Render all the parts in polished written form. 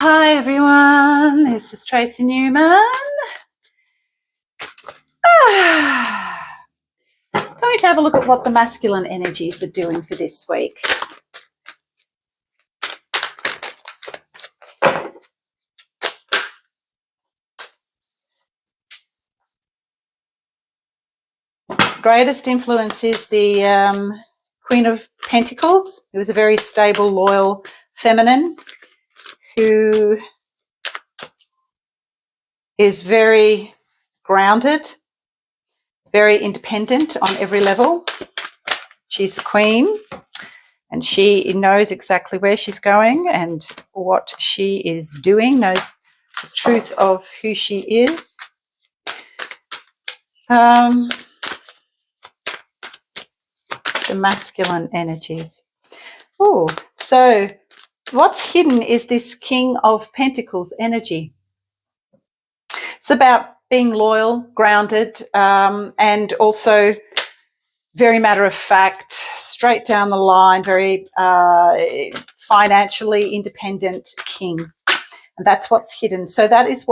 Hi everyone, this is Tracy Newman. Going to have a look at what the masculine energies are doing for this week. Greatest influence is the Queen of Pentacles, who is a very stable, loyal feminine who is very grounded, very independent on every level. She's the queen and she knows exactly where she's going and what she is doing, knows the truth of who she is. The masculine energies. Oh, so what's hidden is this King of Pentacles energy. It's about being loyal, grounded, and also very matter of fact, straight down the line, very financially independent king. And that's what's hidden. So that is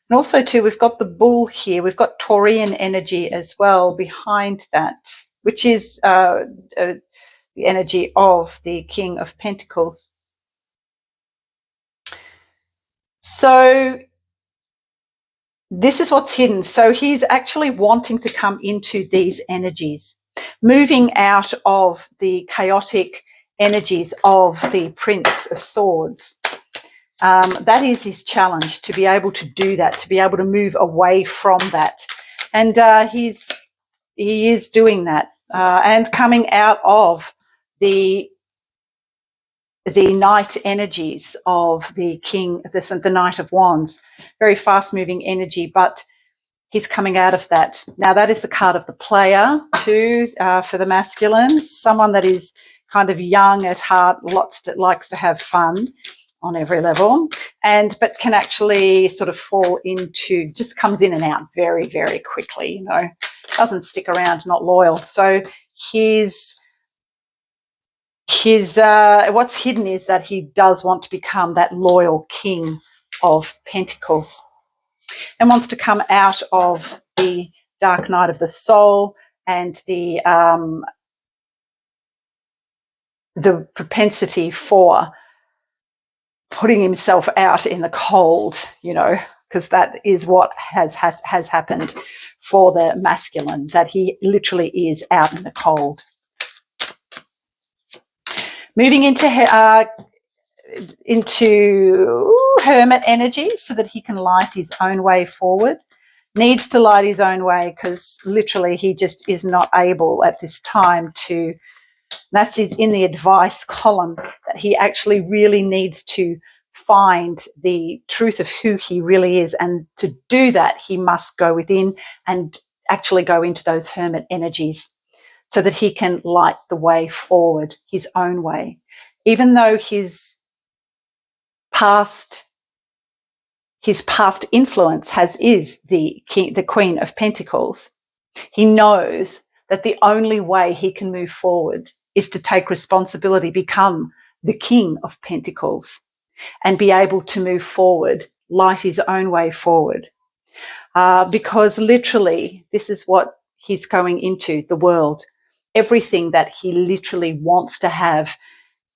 and also too, we've got the bull here. We've got Taurian energy as well behind that, which is the energy of the King of Pentacles. So this is what's hidden. So he's actually wanting to come into these energies, moving out of the chaotic energies of the Prince of Swords. That is his challenge, to be able to do that, to be able to move away from that. And he is doing that and coming out of the Knight energies of the King, the Knight of Wands. Very fast-moving energy, but he's coming out of that. Now, that is the card of the player too for the masculines, someone that is kind of young at heart, likes to have fun on every level, but can actually sort of fall into, just comes in and out very, very quickly, doesn't stick around, not loyal. So what's hidden is that he does want to become that loyal King of Pentacles and wants to come out of the dark night of the soul and the propensity for putting himself out in the cold, because that is what has happened for the masculine, that he literally is out in the cold. Moving into hermit energy so that he can light his own way forward. Needs to light his own way because literally he just is not able at this time to. That's in the advice column, that he actually really needs to find the truth of who he really is. And to do that, he must go within and actually go into those hermit energies so that he can light the way forward, his own way. Even though his past influence is the Queen of Pentacles, he knows that the only way he can move forward is to take responsibility, become the King of Pentacles and be able to move forward, light his own way forward. Because literally this is what he's going into, the world. Everything that he literally wants to have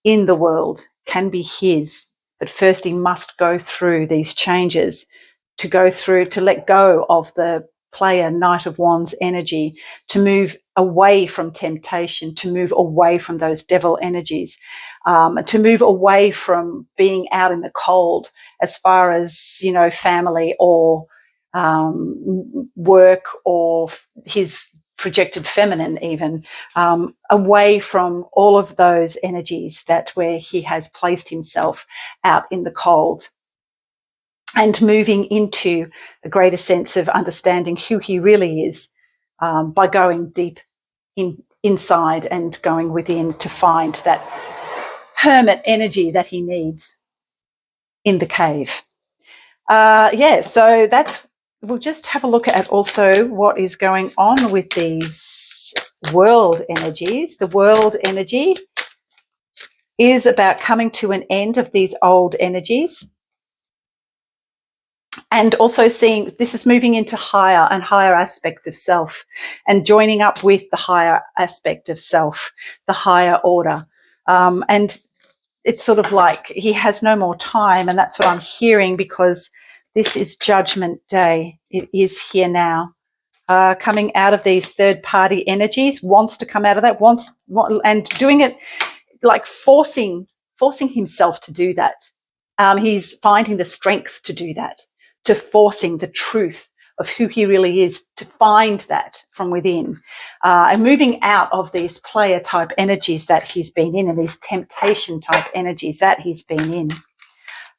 in the world can be his. But first he must go through these changes, to let go of the player Knight of Wands energy, to move away from temptation, to move away from those devil energies, to move away from being out in the cold as far as, family or work or his projected feminine even, away from all of those energies where he has placed himself out in the cold, and moving into a greater sense of understanding who he really is by going deep inside and going within to find that hermit energy that he needs in the cave. So we'll just have a look at also what is going on with these world energies. The world energy is about coming to an end of these old energies, and also seeing this is moving into higher and higher aspect of self, and joining up with the higher aspect of self, the higher order. And it's sort of like he has no more time, and that's what I'm hearing, because this is Judgment Day. It is here now. Coming out of these third-party energies, wants to come out of that, and doing it like forcing himself to do that. He's finding the strength to do that, to forcing the truth of who he really is, to find that from within, and moving out of these player type energies that he's been in, and these temptation type energies that he's been in,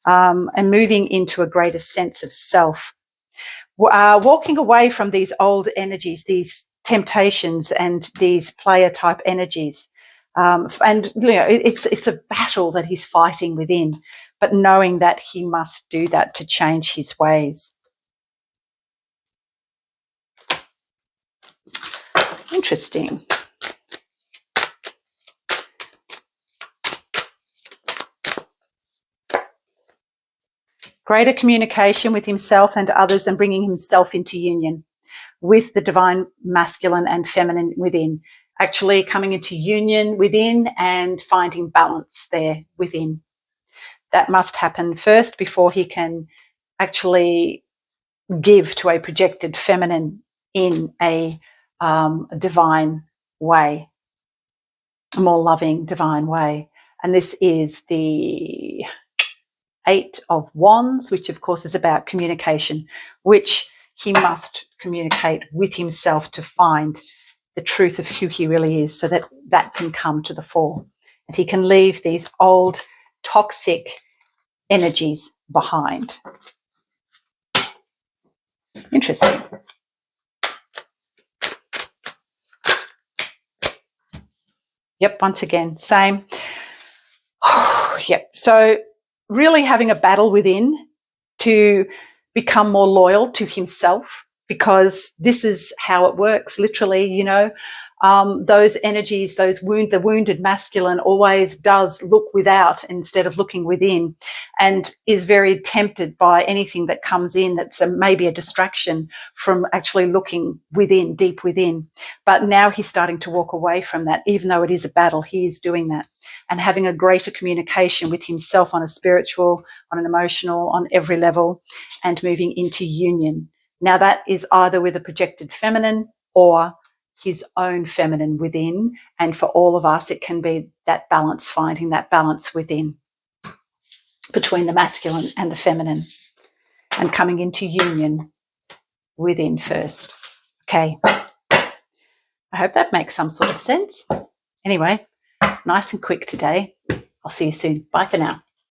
and moving into a greater sense of self. Walking away from these old energies, these temptations and these player type energies. And it's a battle that he's fighting within, but knowing that he must do that to change his ways. Interesting. Greater communication with himself and others, and bringing himself into union with the divine masculine and feminine within. Actually coming into union within and finding balance there within. That must happen first before he can actually give to a projected feminine in a divine way, a more loving divine way. And this is the 8 of Wands, which of course is about communication, which he must communicate with himself to find the truth of who he really is, so that that can come to the fore, and he can leave these old toxic energies behind. Interesting. Yep, once again, same. Yep. So really having a battle within to become more loyal to himself, because this is how it works, literally, those energies, the wounded masculine always does look without instead of looking within, and is very tempted by anything that comes in that's maybe a distraction from actually looking within, deep within. But now he's starting to walk away from that, even though it is a battle, he is doing that, and having a greater communication with himself on a spiritual, on an emotional, on every level, and moving into union. Now that is either with a projected feminine or his own feminine within, and for all of us it can be that balance, finding that balance within between the masculine and the feminine, and coming into union within first. Okay, I hope that makes some sort of sense. Anyway, nice and quick today. I'll see you soon. Bye for now.